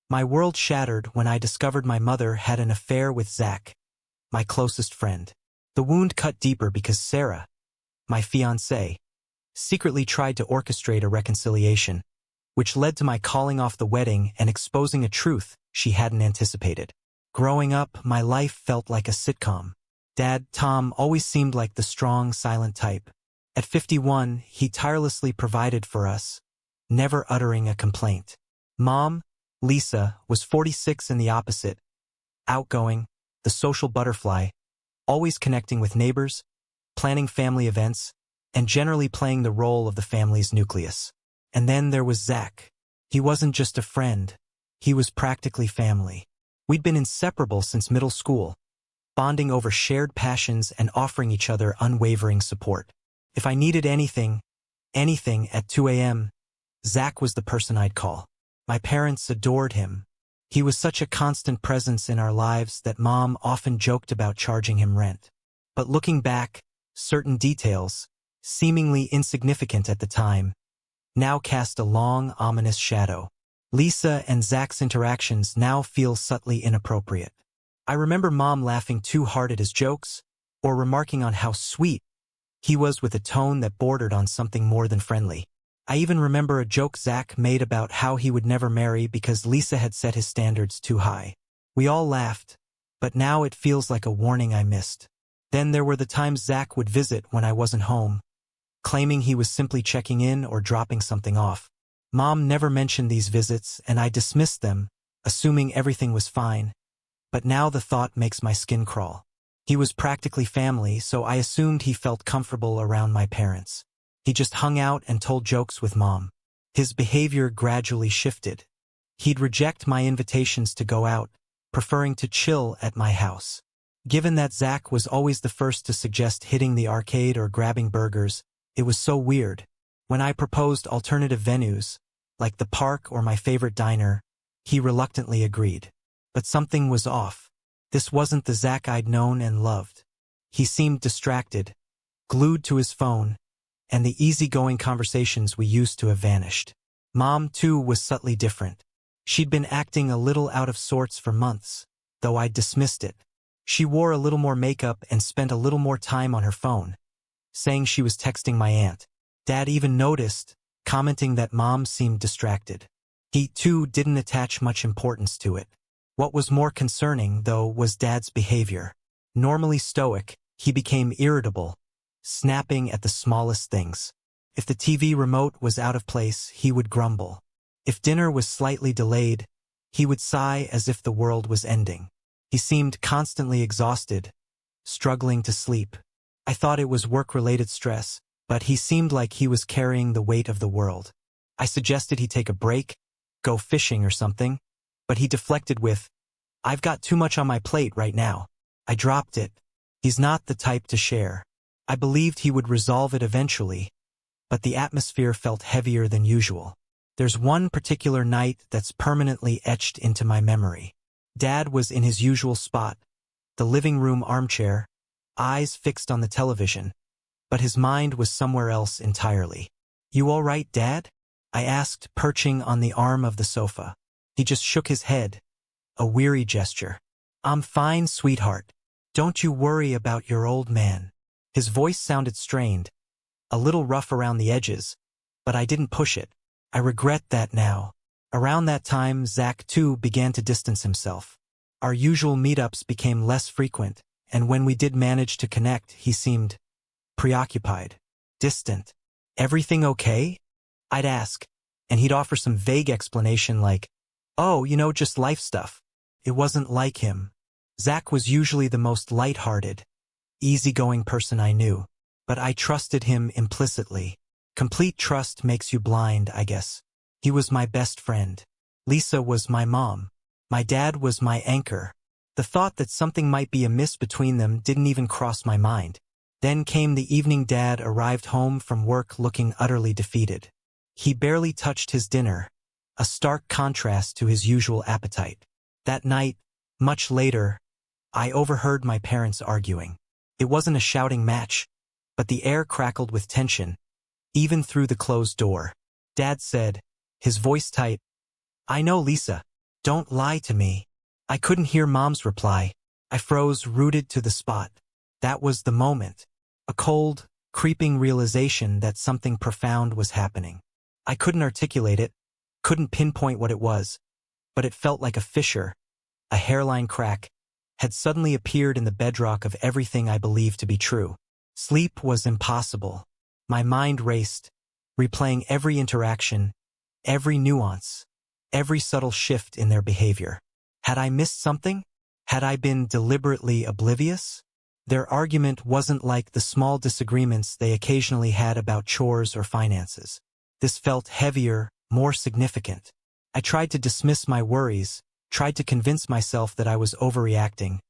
My world shattered when I discovered my mother had an affair with Zach, my closest friend. The wound cut deeper because Sarah, my fiancée, secretly tried to orchestrate a reconciliation, which led to my calling off the wedding and exposing a truth she hadn't anticipated. Growing up, my life felt like a sitcom. Dad, Tom, always seemed like the strong, silent type. At 51, he tirelessly provided for us, never uttering a complaint. Mom, Lisa, was 46 and the opposite. Outgoing, the social butterfly, always connecting with neighbors, planning family events, and generally playing the role of the family's nucleus. And then there was Zach. He wasn't just a friend. He was practically family. We'd been inseparable since middle school, bonding over shared passions and offering each other unwavering support. If I needed anything at 2 a.m., Zach was the person I'd call. My parents adored him. He was such a constant presence in our lives that Mom often joked about charging him rent. But looking back, certain details, seemingly insignificant at the time, now cast a long, ominous shadow. Lisa and Zach's interactions now feel subtly inappropriate. I remember Mom laughing too hard at his jokes, or remarking on how sweet he was with a tone that bordered on something more than friendly. I even remember a joke Zach made about how he would never marry because Lisa had set his standards too high. We all laughed, but now it feels like a warning I missed. Then there were the times Zach would visit when I wasn't home, claiming he was simply checking in or dropping something off. Mom never mentioned these visits, and I dismissed them, assuming everything was fine. But now the thought makes my skin crawl. He was practically family, so I assumed he felt comfortable around my parents. He just hung out and told jokes with Mom. His behavior gradually shifted. He'd reject my invitations to go out, preferring to chill at my house. Given that Zach was always the first to suggest hitting the arcade or grabbing burgers, it was so weird. When I proposed alternative venues, like the park or my favorite diner, he reluctantly agreed. But something was off. This wasn't the Zach I'd known and loved. He seemed distracted, glued to his phone, and the easygoing conversations we used to have vanished. Mom, too, was subtly different. She'd been acting a little out of sorts for months, though I'd dismissed it. She wore a little more makeup and spent a little more time on her phone, saying she was texting my aunt. Dad even noticed, commenting that Mom seemed distracted. He, too, didn't attach much importance to it. What was more concerning, though, was Dad's behavior. Normally stoic, he became irritable, snapping at the smallest things. If the TV remote was out of place, he would grumble. If dinner was slightly delayed, he would sigh as if the world was ending. He seemed constantly exhausted, struggling to sleep. I thought it was work-related stress, but he seemed like he was carrying the weight of the world. I suggested he take a break, go fishing or something, but he deflected with, "I've got too much on my plate right now." I dropped it. He's not the type to share. I believed he would resolve it eventually, but the atmosphere felt heavier than usual. There's one particular night that's permanently etched into my memory. Dad was in his usual spot, the living room armchair, eyes fixed on the television, but his mind was somewhere else entirely. "You all right, Dad?" I asked, perching on the arm of the sofa. He just shook his head, a weary gesture. "I'm fine, sweetheart. Don't you worry about your old man." His voice sounded strained, a little rough around the edges, but I didn't push it. I regret that now. Around that time, Zach, too, began to distance himself. Our usual meetups became less frequent, and when we did manage to connect, he seemed preoccupied, distant. "Everything okay?" I'd ask, and he'd offer some vague explanation like, "Oh, just life stuff." It wasn't like him. Zach was usually the most light-hearted, easygoing person I knew, but I trusted him implicitly. Complete trust makes you blind, I guess. He was my best friend. Lisa was my mom. My dad was my anchor. The thought that something might be amiss between them didn't even cross my mind. Then came the evening Dad arrived home from work looking utterly defeated. He barely touched his dinner, a stark contrast to his usual appetite. That night, much later, I overheard my parents arguing. It wasn't a shouting match, but the air crackled with tension, even through the closed door. Dad said, his voice tight, "I know, Lisa. Don't lie to me. I couldn't hear Mom's reply. I froze, rooted to the spot. That was the moment. A cold, creeping realization that something profound was happening. I couldn't articulate it, couldn't pinpoint what it was, but it felt like a fissure, a hairline crack, had suddenly appeared in the bedrock of everything I believed to be true. Sleep was impossible. My mind raced, replaying every interaction, every nuance, every subtle shift in their behavior. Had I missed something? Had I been deliberately oblivious? Their argument wasn't like the small disagreements they occasionally had about chores or finances. This felt heavier, more significant. I tried to dismiss my worries, tried to convince myself that I was overreacting,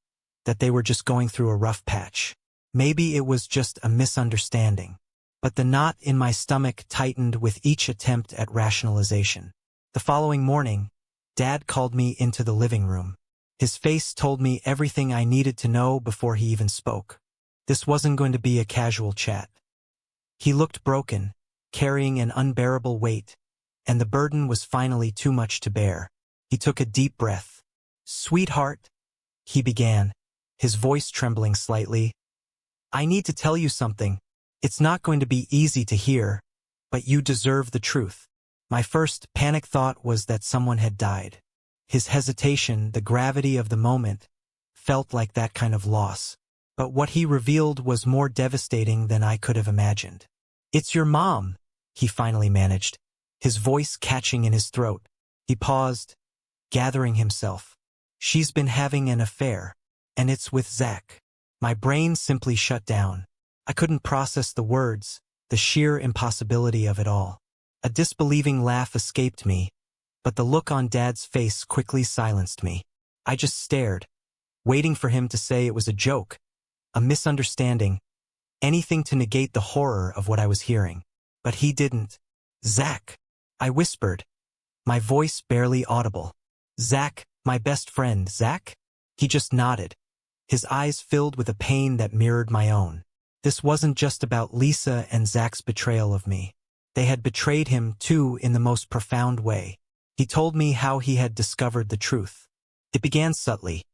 that they were just going through a rough patch. Maybe it was just a misunderstanding. But the knot in my stomach tightened with each attempt at rationalization. The following morning, Dad called me into the living room. His face told me everything I needed to know before he even spoke. This wasn't going to be a casual chat. He looked broken, carrying an unbearable weight, and the burden was finally too much to bear. He took a deep breath. "Sweetheart," he began, his voice trembling slightly, "I need to tell you something. It's not going to be easy to hear, but you deserve the truth." My first panic thought was that someone had died. His hesitation, the gravity of the moment, felt like that kind of loss. But what he revealed was more devastating than I could have imagined. "It's your mom," he finally managed, his voice catching in his throat. He paused, gathering himself. "She's been having an affair, and it's with Zach." My brain simply shut down. I couldn't process the words, the sheer impossibility of it all. A disbelieving laugh escaped me, but the look on Dad's face quickly silenced me. I just stared, waiting for him to say it was a joke, a misunderstanding, anything to negate the horror of what I was hearing. But he didn't. "Zach," I whispered, my voice barely audible. "Zach, my best friend, Zach?" He just nodded, his eyes filled with a pain that mirrored my own. This wasn't just about Lisa and Zach's betrayal of me. They had betrayed him, too, in the most profound way. He told me how he had discovered the truth. It began subtly.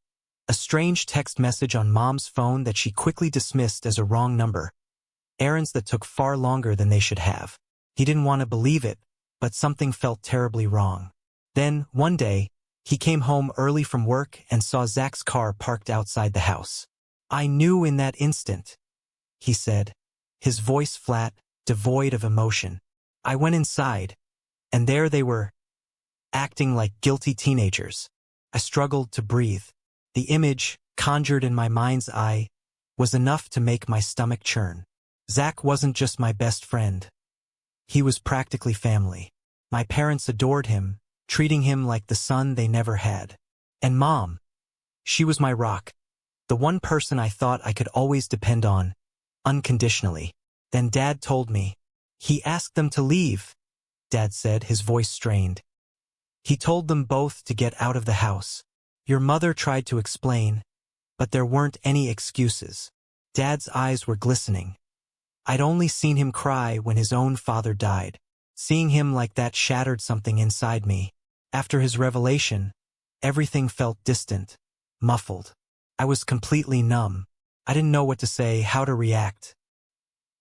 A strange text message on Mom's phone that she quickly dismissed as a wrong number. Errands that took far longer than they should have. He didn't want to believe it, but something felt terribly wrong. Then, one day, he came home early from work and saw Zach's car parked outside the house. "I knew in that instant," he said, his voice flat, devoid of emotion. "I went inside, and there they were, acting like guilty teenagers." I struggled to breathe. The image, conjured in my mind's eye, was enough to make my stomach churn. Zach wasn't just my best friend. He was practically family. My parents adored him, treating him like the son they never had. And Mom, she was my rock, the one person I thought I could always depend on, unconditionally. Then Dad told me. "He asked them to leave," Dad said, his voice strained. "He told them both to get out of the house. Your mother tried to explain, but there weren't any excuses." Dad's eyes were glistening. I'd only seen him cry when his own father died. Seeing him like that shattered something inside me. After his revelation, everything felt distant, muffled. I was completely numb. I didn't know what to say, how to react.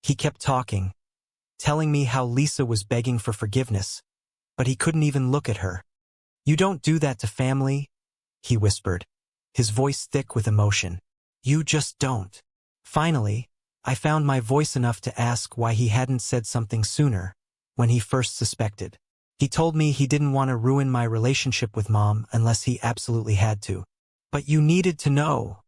He kept talking, telling me how Lisa was begging for forgiveness, but he couldn't even look at her. "You don't do that to family," he whispered, his voice thick with emotion. "You just don't." Finally, I found my voice enough to ask why he hadn't said something sooner, when he first suspected. He told me he didn't want to ruin my relationship with Mom unless he absolutely had to. "But you needed to know,"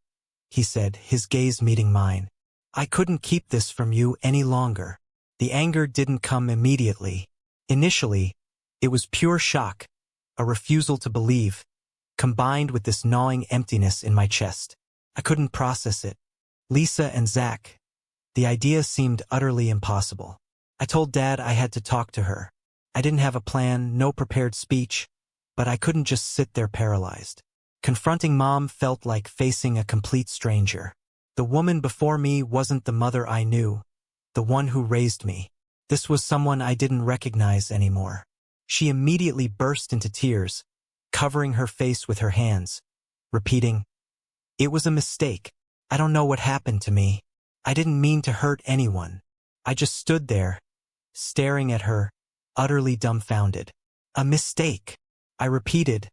he said, his gaze meeting mine. "I couldn't keep this from you any longer." The anger didn't come immediately. Initially, it was pure shock, a refusal to believe, combined with this gnawing emptiness in my chest. I couldn't process it. Lisa and Zach. The idea seemed utterly impossible. I told Dad I had to talk to her. I didn't have a plan, no prepared speech, but I couldn't just sit there paralyzed. Confronting Mom felt like facing a complete stranger. The woman before me wasn't the mother I knew, the one who raised me. This was someone I didn't recognize anymore. She immediately burst into tears, covering her face with her hands, repeating, "It was a mistake. I don't know what happened to me. I didn't mean to hurt anyone." I just stood there, staring at her, utterly dumbfounded. "A mistake," I repeated,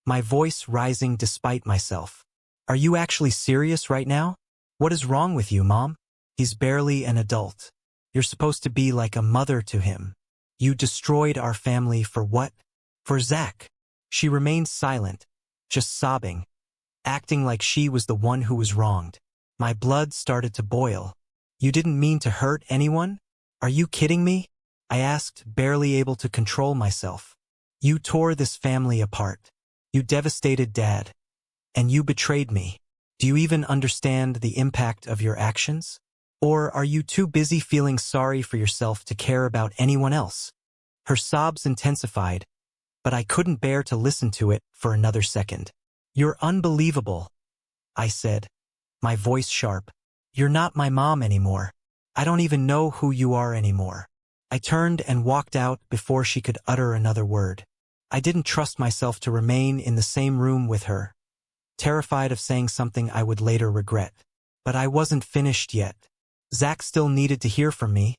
my voice rising despite myself. "Are you actually serious right now? What is wrong with you, Mom? He's barely an adult. You're supposed to be like a mother to him. You destroyed our family for what? For Zach." She remained silent, just sobbing, acting like she was the one who was wronged. My blood started to boil. "You didn't mean to hurt anyone? Are you kidding me?" I asked, barely able to control myself. "You tore this family apart. You devastated Dad. And you betrayed me. Do you even understand the impact of your actions? Or are you too busy feeling sorry for yourself to care about anyone else?" Her sobs intensified, but I couldn't bear to listen to it for another second. "You're unbelievable," I said, my voice sharp. "You're not my mom anymore. I don't even know who you are anymore." I turned and walked out before she could utter another word. I didn't trust myself to remain in the same room with her, terrified of saying something I would later regret. But I wasn't finished yet. Zach still needed to hear from me,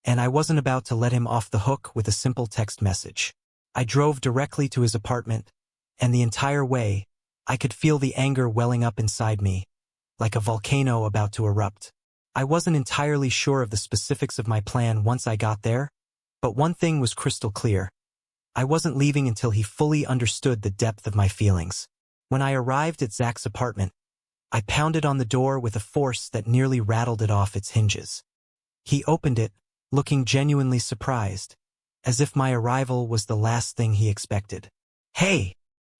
and I wasn't about to let him off the hook with a simple text message. I drove directly to his apartment, and the entire way, I could feel the anger welling up inside me, like a volcano about to erupt. I wasn't entirely sure of the specifics of my plan once I got there, but one thing was crystal clear. I wasn't leaving until he fully understood the depth of my feelings. When I arrived at Zach's apartment, I pounded on the door with a force that nearly rattled it off its hinges. He opened it, looking genuinely surprised, as if my arrival was the last thing he expected. "Hey!"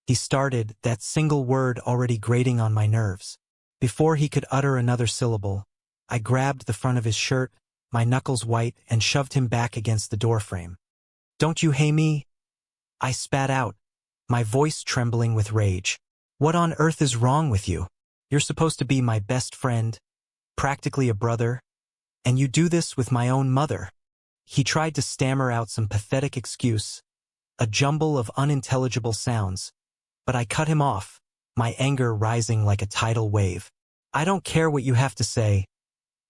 he started, that single word already grating on my nerves. Before he could utter another syllable, I grabbed the front of his shirt, my knuckles white, and shoved him back against the doorframe. "Don't you hate me?" I spat out, my voice trembling with rage. "What on earth is wrong with you? You're supposed to be my best friend, practically a brother, and you do this with my own mother." He tried to stammer out some pathetic excuse, a jumble of unintelligible sounds, but I cut him off, my anger rising like a tidal wave. "I don't care what you have to say,"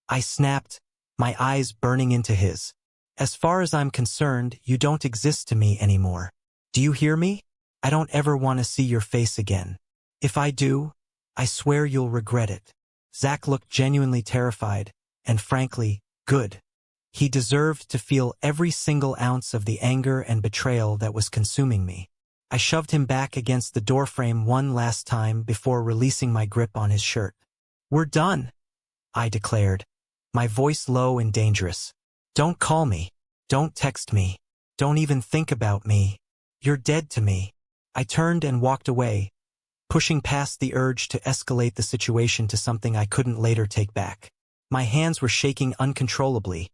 I snapped, my eyes burning into his. "As far as I'm concerned, you don't exist to me anymore. Do you hear me? I don't ever want to see your face again. If I do, I swear you'll regret it." Zach looked genuinely terrified, and frankly, good. He deserved to feel every single ounce of the anger and betrayal that was consuming me. I shoved him back against the doorframe one last time before releasing my grip on his shirt. "We're done," I declared, my voice low and dangerous. "Don't call me. Don't text me. Don't even think about me. You're dead to me." I turned and walked away, pushing past the urge to escalate the situation to something I couldn't later take back. My hands were shaking uncontrollably.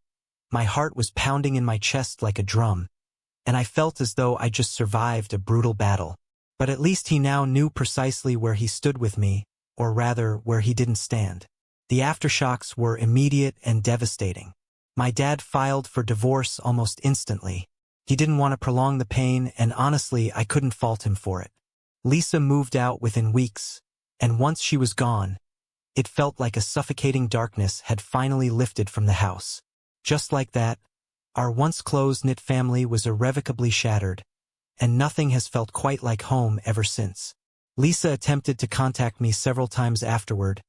My heart was pounding in my chest like a drum, and I felt as though I just survived a brutal battle. But at least he now knew precisely where he stood with me, or rather, where he didn't stand. The aftershocks were immediate and devastating. My dad filed for divorce almost instantly. He didn't want to prolong the pain, and honestly, I couldn't fault him for it. Lisa moved out within weeks, and once she was gone, it felt like a suffocating darkness had finally lifted from the house. Just like that, our once close-knit family was irrevocably shattered, and nothing has felt quite like home ever since. Lisa attempted to contact me several times afterward,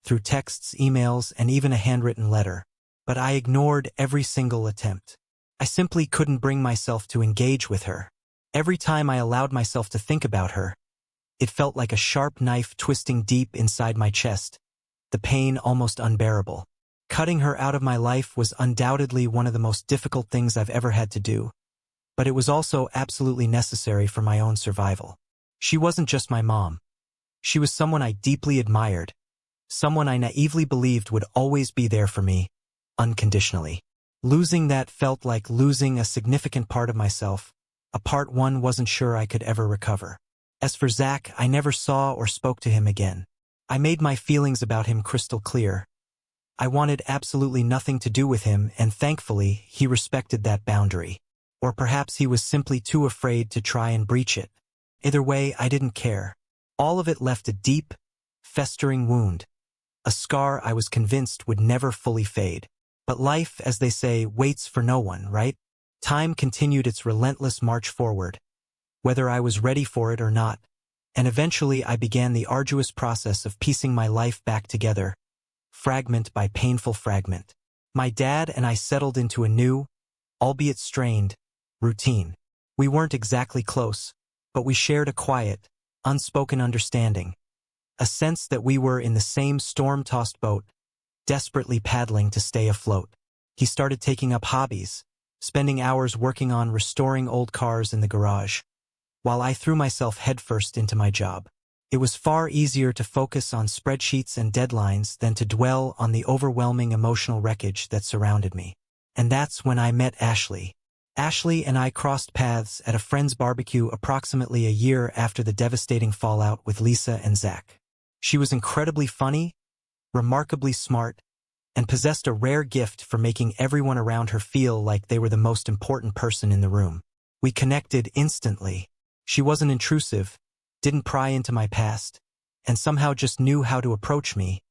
through texts, emails, and even a handwritten letter, but I ignored every single attempt. I simply couldn't bring myself to engage with her. Every time I allowed myself to think about her, it felt like a sharp knife twisting deep inside my chest, the pain almost unbearable. Cutting her out of my life was undoubtedly one of the most difficult things I've ever had to do, but it was also absolutely necessary for my own survival. She wasn't just my mom. She was someone I deeply admired, someone I naively believed would always be there for me, unconditionally. Losing that felt like losing a significant part of myself, a part one wasn't sure I could ever recover. As for Zach, I never saw or spoke to him again. I made my feelings about him crystal clear. I wanted absolutely nothing to do with him, and thankfully, he respected that boundary. Or perhaps he was simply too afraid to try and breach it. Either way, I didn't care. All of it left a deep, festering wound, a scar I was convinced would never fully fade. But life, as they say, waits for no one, right? Time continued its relentless march forward, whether I was ready for it or not, and eventually I began the arduous process of piecing my life back together, fragment by painful fragment. My dad and I settled into a new, albeit strained, routine. We weren't exactly close, but we shared a quiet, unspoken understanding, a sense that we were in the same storm-tossed boat, desperately paddling to stay afloat. He started taking up hobbies, spending hours working on restoring old cars in the garage, while I threw myself headfirst into my job. It was far easier to focus on spreadsheets and deadlines than to dwell on the overwhelming emotional wreckage that surrounded me. And that's when I met Ashley. Ashley and I crossed paths at a friend's barbecue approximately a year after the devastating fallout with Lisa and Zach. She was incredibly funny, remarkably smart, and possessed a rare gift for making everyone around her feel like they were the most important person in the room. We connected instantly. She wasn't intrusive, didn't pry into my past, and somehow just knew how to approach me,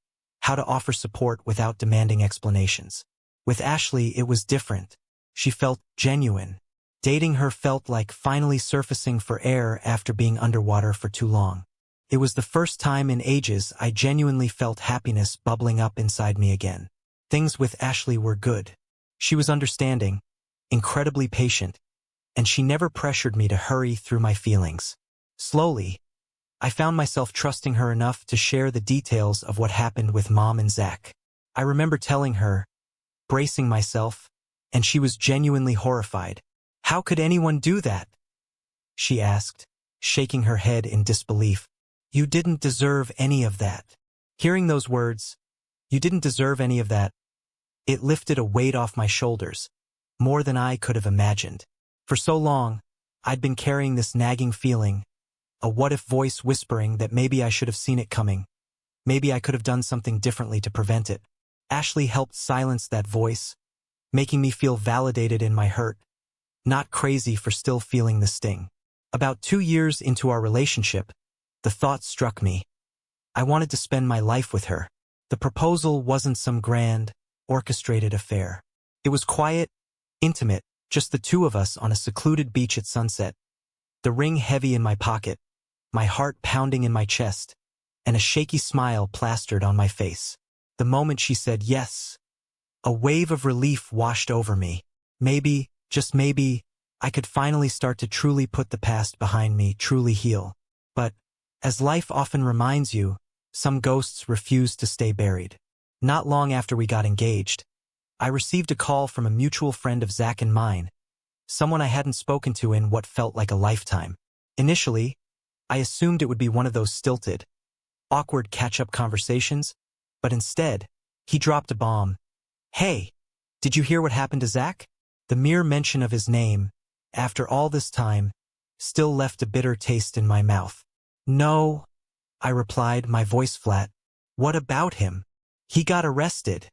how to offer support without demanding explanations. With Ashley, it was different. She felt genuine. Dating her felt like finally surfacing for air after being underwater for too long. It was the first time in ages I genuinely felt happiness bubbling up inside me again. Things with Ashley were good. She was understanding, incredibly patient, and she never pressured me to hurry through my feelings. Slowly, I found myself trusting her enough to share the details of what happened with Mom and Zach. I remember telling her, bracing myself, and she was genuinely horrified. "How could anyone do that?" she asked, shaking her head in disbelief. "You didn't deserve any of that." Hearing those words, "You didn't deserve any of that," it lifted a weight off my shoulders, more than I could have imagined. For so long, I'd been carrying this nagging feeling, a what-if voice whispering that maybe I should have seen it coming. Maybe I could have done something differently to prevent it. Ashley helped silence that voice, making me feel validated in my hurt, not crazy for still feeling the sting. About 2 years into our relationship, the thought struck me. I wanted to spend my life with her. The proposal wasn't some grand, orchestrated affair. It was quiet, intimate, just the two of us on a secluded beach at sunset, the ring heavy in my pocket, my heart pounding in my chest, and a shaky smile plastered on my face. The moment she said yes, a wave of relief washed over me. Maybe, just maybe, I could finally start to truly put the past behind me, truly heal. But, as life often reminds you, some ghosts refuse to stay buried. Not long after we got engaged, I received a call from a mutual friend of Zach and mine, someone I hadn't spoken to in what felt like a lifetime. Initially, I assumed it would be one of those stilted, awkward catch-up conversations, but instead, he dropped a bomb. "Hey, did you hear what happened to Zach?" The mere mention of his name, after all this time, still left a bitter taste in my mouth. "No," I replied, my voice flat. "What about him?" "He got arrested,"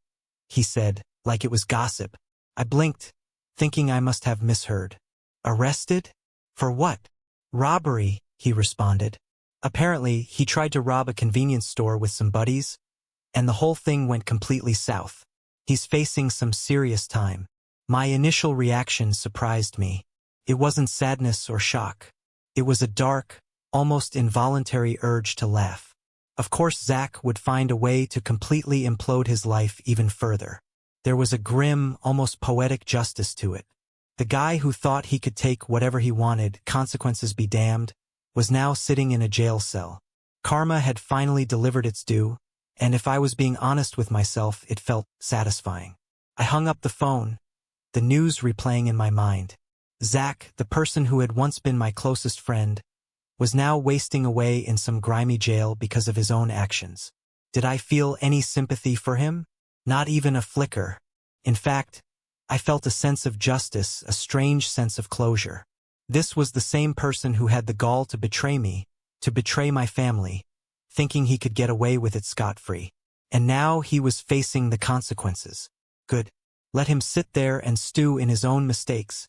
he said, like it was gossip. I blinked, thinking I must have misheard. "Arrested? For what?" "Robbery," he responded. Apparently, he tried to rob a convenience store with some buddies, and the whole thing went completely south. He's facing some serious time. My initial reaction surprised me. It wasn't sadness or shock. It was a dark, almost involuntary urge to laugh. Of course, Zach would find a way to completely implode his life even further. There was a grim, almost poetic justice to it. The guy who thought he could take whatever he wanted, consequences be damned, was now sitting in a jail cell. Karma had finally delivered its due, and if I was being honest with myself, it felt satisfying. I hung up the phone, the news replaying in my mind. Zach, the person who had once been my closest friend, was now wasting away in some grimy jail because of his own actions. Did I feel any sympathy for him? Not even a flicker. In fact, I felt a sense of justice, a strange sense of closure. This was the same person who had the gall to betray me, to betray my family, thinking he could get away with it scot-free. And now he was facing the consequences. Good. Let him sit there and stew in his own mistakes.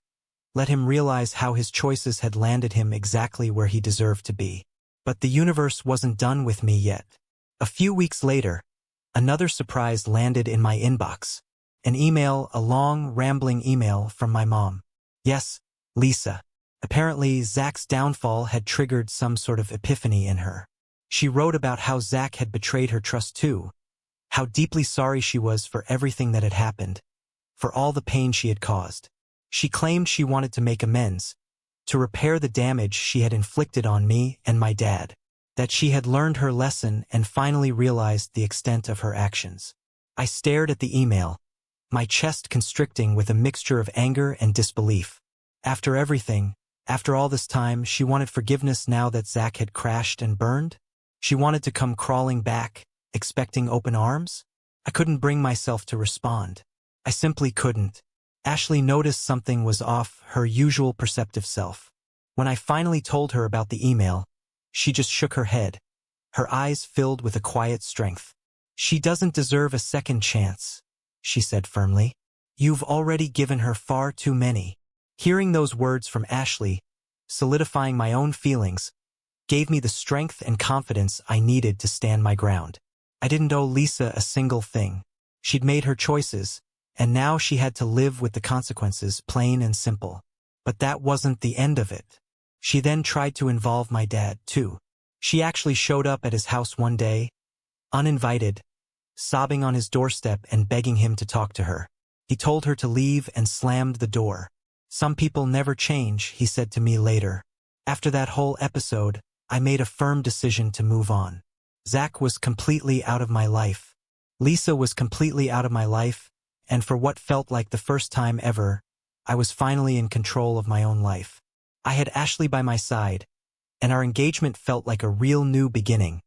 let him realize how his choices had landed him exactly where he deserved to be. But the universe wasn't done with me yet. A few weeks later, another surprise landed in my inbox. An email, a long, rambling email from my mom. Yes, Lisa. Apparently, Zach's downfall had triggered some sort of epiphany in her. She wrote about how Zach had betrayed her trust too, how deeply sorry she was for everything that had happened, for all the pain she had caused. She claimed she wanted to make amends, to repair the damage she had inflicted on me and my dad, that she had learned her lesson and finally realized the extent of her actions. I stared at the email, my chest constricting with a mixture of anger and disbelief. After everything, after all this time, she wanted forgiveness now that Zach had crashed and burned? She wanted to come crawling back, expecting open arms? I couldn't bring myself to respond. I simply couldn't. Ashley noticed something was off, her usual perceptive self. When I finally told her about the email, she just shook her head, her eyes filled with a quiet strength. "She doesn't deserve a second chance," she said firmly. "You've already given her far too many." Hearing those words from Ashley, solidifying my own feelings, gave me the strength and confidence I needed to stand my ground. I didn't owe Lisa a single thing. She'd made her choices, and now she had to live with the consequences, plain and simple. But that wasn't the end of it. She then tried to involve my dad, too. She actually showed up at his house one day, uninvited, sobbing on his doorstep and begging him to talk to her. He told her to leave and slammed the door. "Some people never change," he said to me later. After that whole episode, I made a firm decision to move on. Zach was completely out of my life. Lisa was completely out of my life, and for what felt like the first time ever, I was finally in control of my own life. I had Ashley by my side, and our engagement felt like a real new beginning,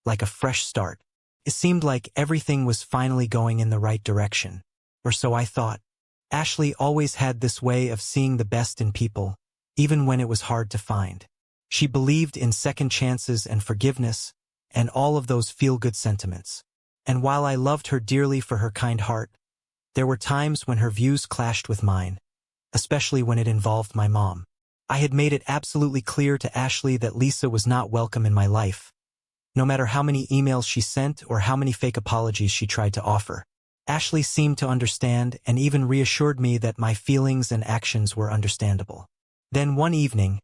like a fresh start. It seemed like everything was finally going in the right direction. Or so I thought. Ashley always had this way of seeing the best in people, even when it was hard to find. She believed in second chances and forgiveness, and all of those feel-good sentiments. And while I loved her dearly for her kind heart, there were times when her views clashed with mine, especially when it involved my mom. I had made it absolutely clear to Ashley that Lisa was not welcome in my life, no matter how many emails she sent or how many fake apologies she tried to offer. Ashley seemed to understand and even reassured me that my feelings and actions were understandable. Then one evening,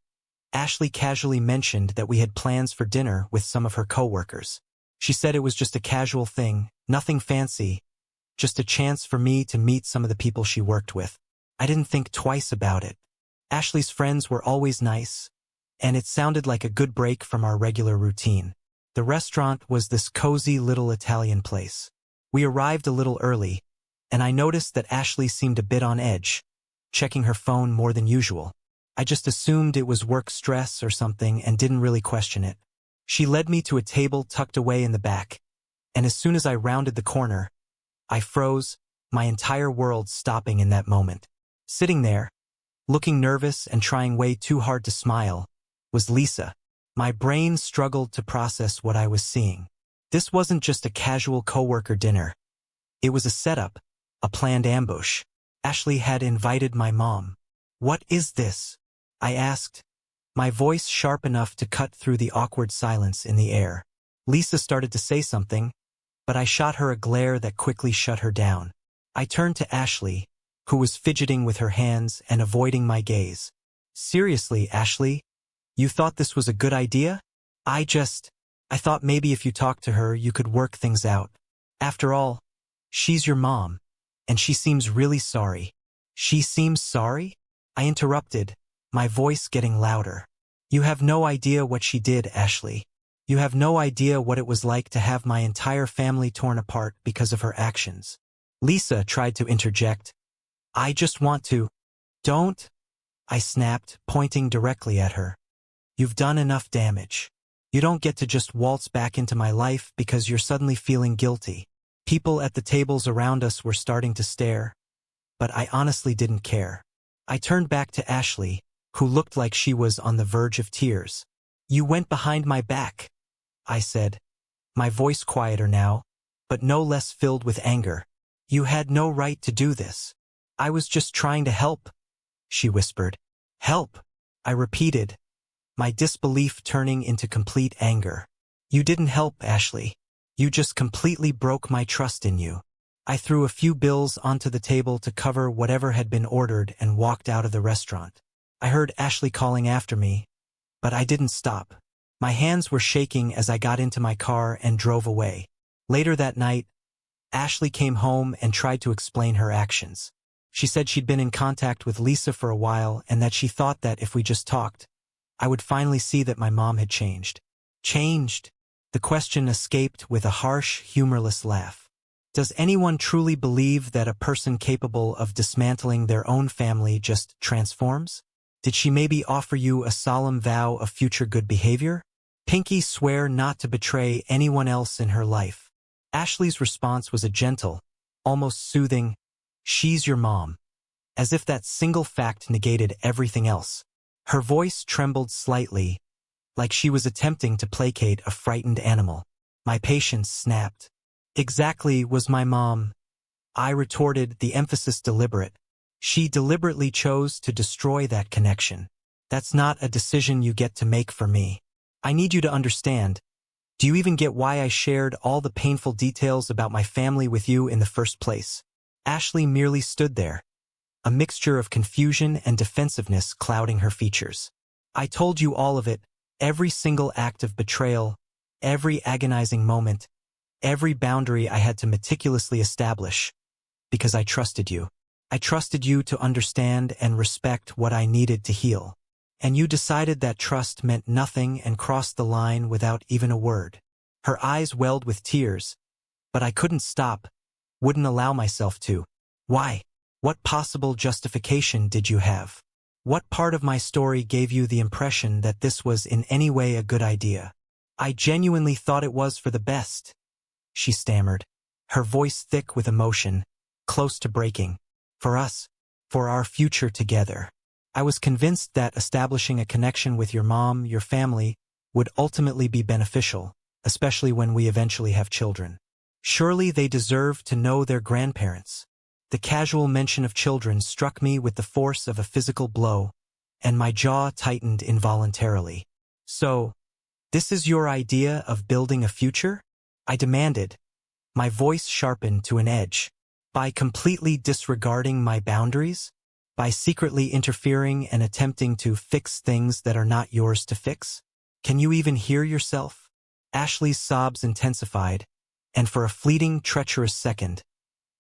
Ashley casually mentioned that we had plans for dinner with some of her coworkers. She said it was just a casual thing, nothing fancy, just a chance for me to meet some of the people she worked with. I didn't think twice about it. Ashley's friends were always nice, and it sounded like a good break from our regular routine. The restaurant was this cozy little Italian place. We arrived a little early, and I noticed that Ashley seemed a bit on edge, checking her phone more than usual. I just assumed it was work stress or something and didn't really question it. She led me to a table tucked away in the back, and as soon as I rounded the corner, I froze, my entire world stopping in that moment. Sitting there, looking nervous and trying way too hard to smile, was Lisa. My brain struggled to process what I was seeing. This wasn't just a casual coworker dinner. It was a setup, a planned ambush. Ashley had invited my mom. "What is this?" I asked, my voice sharp enough to cut through the awkward silence in the air. Lisa started to say something, but I shot her a glare that quickly shut her down. I turned to Ashley, who was fidgeting with her hands and avoiding my gaze. "Seriously, Ashley? You thought this was a good idea?" I thought maybe if you talked to her, you could work things out. After all, she's your mom, and she seems really sorry." "She seems sorry?" I interrupted, my voice getting louder. "You have no idea what she did, Ashley. You have no idea what it was like to have my entire family torn apart because of her actions." Lisa tried to interject. "I just want to—" "Don't," I snapped, pointing directly at her. "You've done enough damage. You don't get to just waltz back into my life because you're suddenly feeling guilty." People at the tables around us were starting to stare, but I honestly didn't care. I turned back to Ashley, who looked like she was on the verge of tears. "You went behind my back," I said, my voice quieter now, but no less filled with anger. "You had no right to do this." "I was just trying to help," she whispered. Help, I repeated, my disbelief turning into complete anger. You didn't help, Ashley. You just completely broke my trust in you. I threw a few bills onto the table to cover whatever had been ordered and walked out of the restaurant. I heard Ashley calling after me, but I didn't stop. My hands were shaking as I got into my car and drove away. Later that night, Ashley came home and tried to explain her actions. She said she'd been in contact with Lisa for a while and that she thought that if we just talked, I would finally see that my mom had changed. Changed? The question escaped with a harsh, humorless laugh. Does anyone truly believe that a person capable of dismantling their own family just transforms? Did she maybe offer you a solemn vow of future good behavior? Pinky swear not to betray anyone else in her life. Ashley's response was a gentle, almost soothing, "She's your mom," as if that single fact negated everything else. Her voice trembled slightly, like she was attempting to placate a frightened animal. My patience snapped. Exactly was my mom. I retorted, the emphasis deliberate. She deliberately chose to destroy that connection. That's not a decision you get to make for me. I need you to understand. Do you even get why I shared all the painful details about my family with you in the first place? Ashley merely stood there, a mixture of confusion and defensiveness clouding her features. I told you all of it, every single act of betrayal, every agonizing moment, every boundary I had to meticulously establish, because I trusted you. I trusted you to understand and respect what I needed to heal. And you decided that trust meant nothing and crossed the line without even a word. Her eyes welled with tears, but I couldn't stop, wouldn't allow myself to. Why? What possible justification did you have? What part of my story gave you the impression that this was in any way a good idea? I genuinely thought it was for the best, she stammered, her voice thick with emotion, close to breaking. For us, for our future together. I was convinced that establishing a connection with your mom, your family, would ultimately be beneficial, especially when we eventually have children. Surely they deserve to know their grandparents. The casual mention of children struck me with the force of a physical blow, and my jaw tightened involuntarily. So, this is your idea of building a future? I demanded, my voice sharpened to an edge. By completely disregarding my boundaries? By secretly interfering and attempting to fix things that are not yours to fix? Can you even hear yourself? Ashley's sobs intensified, and for a fleeting, treacherous second,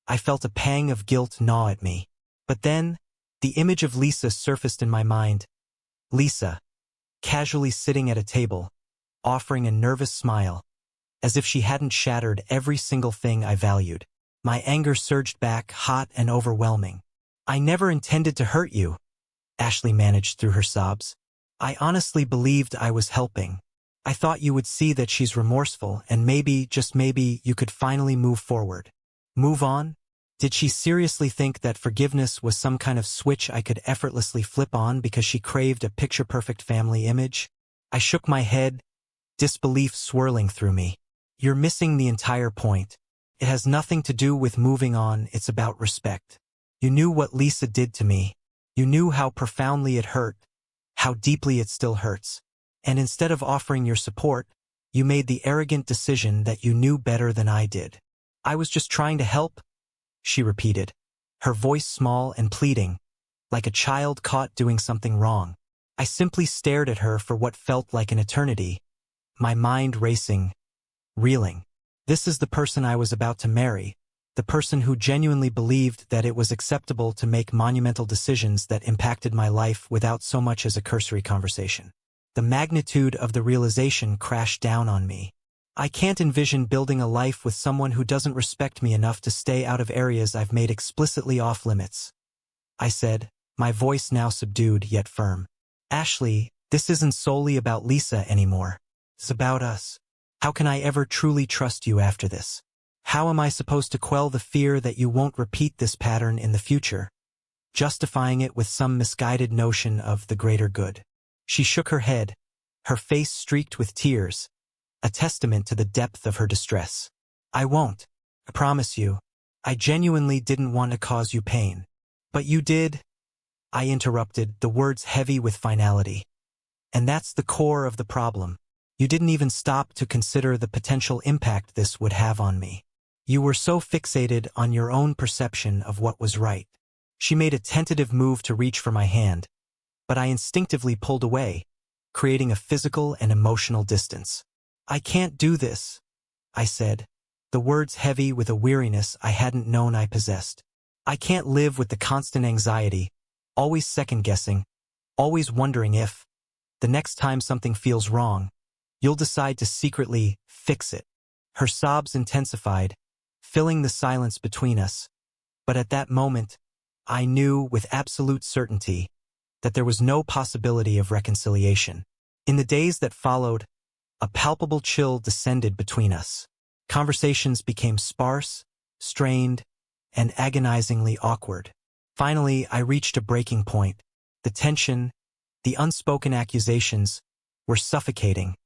I felt a pang of guilt gnaw at me. But then, the image of Lisa surfaced in my mind. Lisa, casually sitting at a table, offering a nervous smile, as if she hadn't shattered every single thing I valued. My anger surged back, hot and overwhelming. I never intended to hurt you, Ashley managed through her sobs. I honestly believed I was helping. I thought you would see that she's remorseful and maybe, just maybe, you could finally move forward. Move on? Did she seriously think that forgiveness was some kind of switch I could effortlessly flip on because she craved a picture-perfect family image? I shook my head, disbelief swirling through me. You're missing the entire point. It has nothing to do with moving on, it's about respect. You knew what Lisa did to me. You knew how profoundly it hurt, how deeply it still hurts. And instead of offering your support, you made the arrogant decision that you knew better than I did. I was just trying to help, she repeated, her voice small and pleading, like a child caught doing something wrong. I simply stared at her for what felt like an eternity, my mind racing, reeling. This is the person I was about to marry, the person who genuinely believed that it was acceptable to make monumental decisions that impacted my life without so much as a cursory conversation. The magnitude of the realization crashed down on me. I can't envision building a life with someone who doesn't respect me enough to stay out of areas I've made explicitly off-limits, I said, my voice now subdued yet firm. Ashley, this isn't solely about Lisa anymore. It's about us. How can I ever truly trust you after this? How am I supposed to quell the fear that you won't repeat this pattern in the future, justifying it with some misguided notion of the greater good? She shook her head, her face streaked with tears, a testament to the depth of her distress. I won't. I promise you. I genuinely didn't want to cause you pain. But you did. I interrupted, the words heavy with finality. And that's the core of the problem. You didn't even stop to consider the potential impact this would have on me. You were so fixated on your own perception of what was right. She made a tentative move to reach for my hand, but I instinctively pulled away, creating a physical and emotional distance. I can't do this, I said, the words heavy with a weariness I hadn't known I possessed. I can't live with the constant anxiety, always second-guessing, always wondering if, the next time something feels wrong, you'll decide to secretly fix it. Her sobs intensified, filling the silence between us, but at that moment, I knew with absolute certainty that there was no possibility of reconciliation. In the days that followed, a palpable chill descended between us. Conversations became sparse, strained, and agonizingly awkward. Finally, I reached a breaking point. The tension, the unspoken accusations, were suffocating,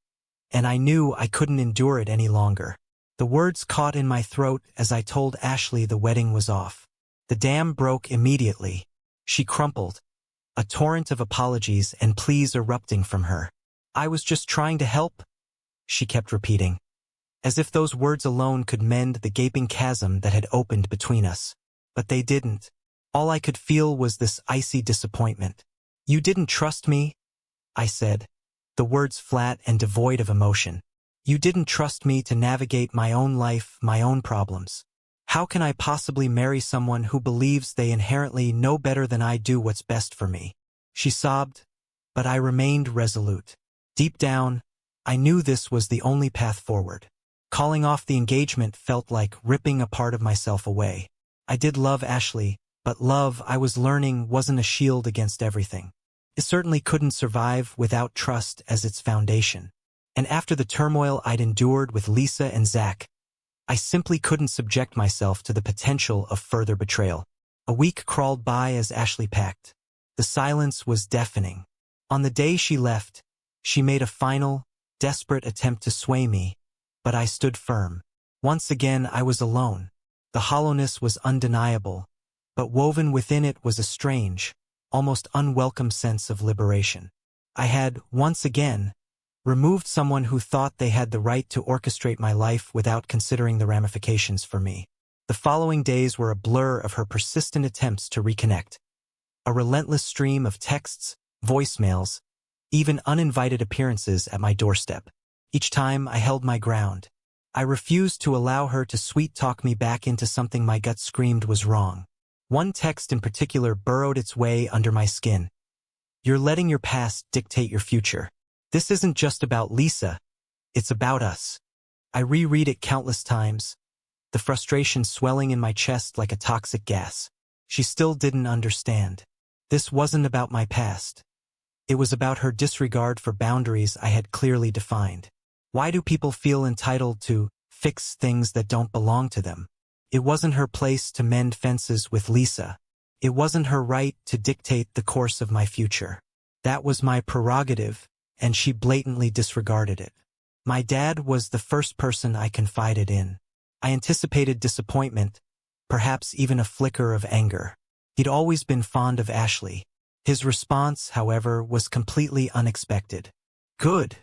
and I knew I couldn't endure it any longer. The words caught in my throat as I told Ashley the wedding was off. The dam broke immediately. She crumpled, a torrent of apologies and pleas erupting from her. I was just trying to help, she kept repeating, as if those words alone could mend the gaping chasm that had opened between us. But they didn't. All I could feel was this icy disappointment. You didn't trust me, I said, the words flat and devoid of emotion. You didn't trust me to navigate my own life, my own problems. How can I possibly marry someone who believes they inherently know better than I do what's best for me? She sobbed, but I remained resolute. Deep down, I knew this was the only path forward. Calling off the engagement felt like ripping a part of myself away. I did love Ashley, but love, I was learning, wasn't a shield against everything. It certainly couldn't survive without trust as its foundation. And after the turmoil I'd endured with Lisa and Zach, I simply couldn't subject myself to the potential of further betrayal. A week crawled by as Ashley packed. The silence was deafening. On the day she left, she made a final, desperate attempt to sway me, but I stood firm. Once again, I was alone. The hollowness was undeniable, but woven within it was a strange, almost unwelcome sense of liberation. I had, once again, removed someone who thought they had the right to orchestrate my life without considering the ramifications for me. The following days were a blur of her persistent attempts to reconnect. A relentless stream of texts, voicemails, even uninvited appearances at my doorstep. Each time I held my ground. I refused to allow her to sweet-talk me back into something my gut screamed was wrong. One text in particular burrowed its way under my skin. You're letting your past dictate your future. This isn't just about Lisa. It's about us. I reread it countless times, the frustration swelling in my chest like a toxic gas. She still didn't understand. This wasn't about my past. It was about her disregard for boundaries I had clearly defined. Why do people feel entitled to fix things that don't belong to them? It wasn't her place to mend fences with Lisa. It wasn't her right to dictate the course of my future. That was my prerogative, and she blatantly disregarded it. My dad was the first person I confided in. I anticipated disappointment, perhaps even a flicker of anger. He'd always been fond of Ashley. His response, however, was completely unexpected. Good,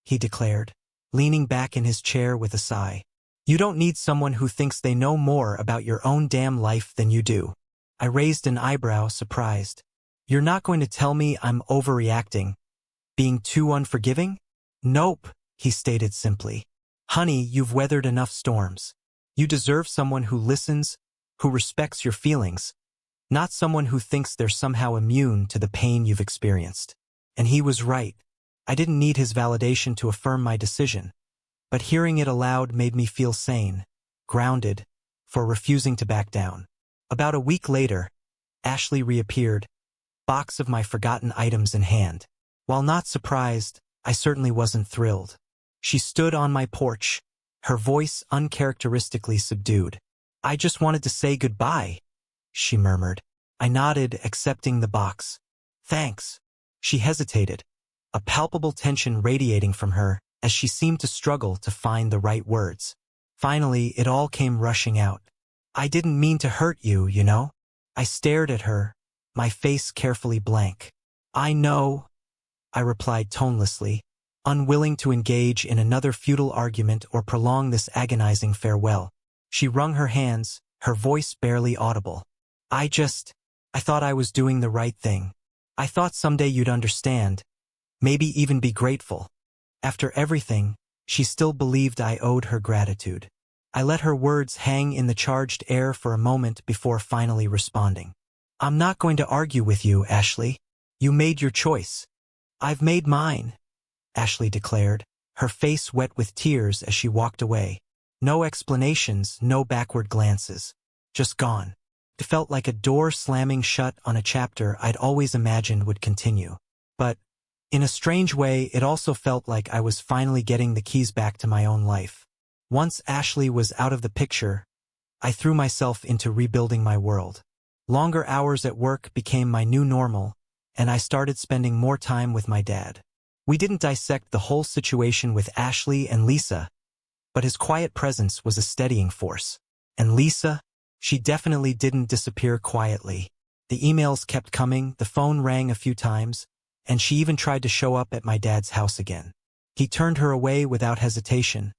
he declared, leaning back in his chair with a sigh. You don't need someone who thinks they know more about your own damn life than you do. I raised an eyebrow, surprised. You're not going to tell me I'm overreacting? Being too unforgiving? Nope, he stated simply. Honey, you've weathered enough storms. You deserve someone who listens, who respects your feelings, not someone who thinks they're somehow immune to the pain you've experienced. And he was right. I didn't need his validation to affirm my decision, but hearing it aloud made me feel sane, grounded, for refusing to back down. About a week later, Ashley reappeared, box of my forgotten items in hand. While not surprised, I certainly wasn't thrilled. She stood on my porch, her voice uncharacteristically subdued. I just wanted to say goodbye, she murmured. I nodded, accepting the box. Thanks. She hesitated, a palpable tension radiating from her as she seemed to struggle to find the right words. Finally, it all came rushing out. I didn't mean to hurt you, you know? I stared at her, my face carefully blank. I know, I replied tonelessly, unwilling to engage in another futile argument or prolong this agonizing farewell. She wrung her hands, her voice barely audible. I thought I was doing the right thing. I thought someday you'd understand, maybe even be grateful. After everything, she still believed I owed her gratitude. I let her words hang in the charged air for a moment before finally responding. I'm not going to argue with you, Ashley. You made your choice. I've made mine, Ashley declared, her face wet with tears as she walked away. No explanations, no backward glances. Just gone. It felt like a door slamming shut on a chapter I'd always imagined would continue. But, in a strange way, it also felt like I was finally getting the keys back to my own life. Once Ashley was out of the picture, I threw myself into rebuilding my world. Longer hours at work became my new normal, and I started spending more time with my dad. We didn't dissect the whole situation with Ashley and Lisa, but his quiet presence was a steadying force. And Lisa? She definitely didn't disappear quietly. The emails kept coming, the phone rang a few times, and she even tried to show up at my dad's house again. He turned her away without hesitation,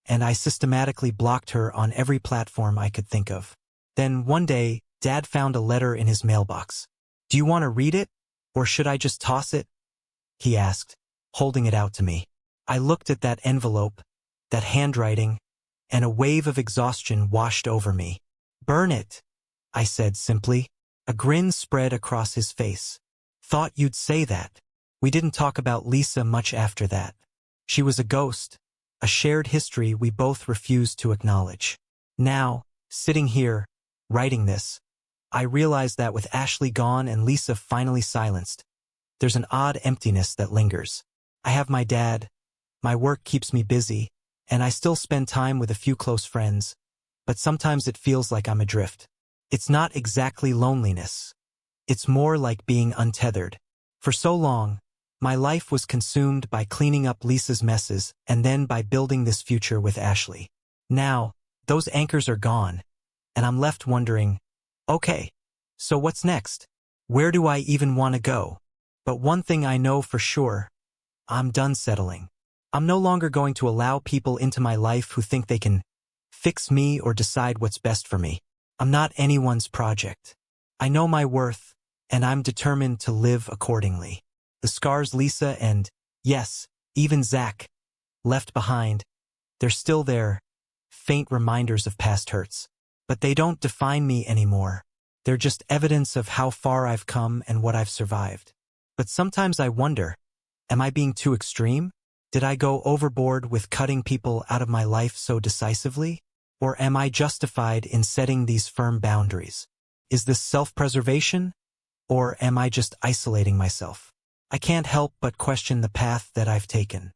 and I systematically blocked her on every platform I could think of. Then one day, Dad found a letter in his mailbox. Do you want to read it, or should I just toss it? He asked, holding it out to me. I looked at that envelope, that handwriting, and a wave of exhaustion washed over me. Burn it, I said simply. A grin spread across his face. Thought you'd say that. We didn't talk about Lisa much after that. She was a ghost, a shared history we both refused to acknowledge. Now, sitting here, writing this, I realize that with Ashley gone and Lisa finally silenced, there's an odd emptiness that lingers. I have my dad, my work keeps me busy, and I still spend time with a few close friends, but sometimes it feels like I'm adrift. It's not exactly loneliness. It's more like being untethered. For so long, my life was consumed by cleaning up Lisa's messes and then by building this future with Ashley. Now, those anchors are gone, and I'm left wondering, okay, so what's next? Where do I even want to go? But one thing I know for sure, I'm done settling. I'm no longer going to allow people into my life who think they can fix me or decide what's best for me. I'm not anyone's project. I know my worth, and I'm determined to live accordingly. The scars Lisa and, yes, even Zach, left behind, they're still there, faint reminders of past hurts. But they don't define me anymore. They're just evidence of how far I've come and what I've survived. But sometimes I wonder, am I being too extreme? Did I go overboard with cutting people out of my life so decisively? Or am I justified in setting these firm boundaries? Is this self-preservation? Or am I just isolating myself? I can't help but question the path that I've taken.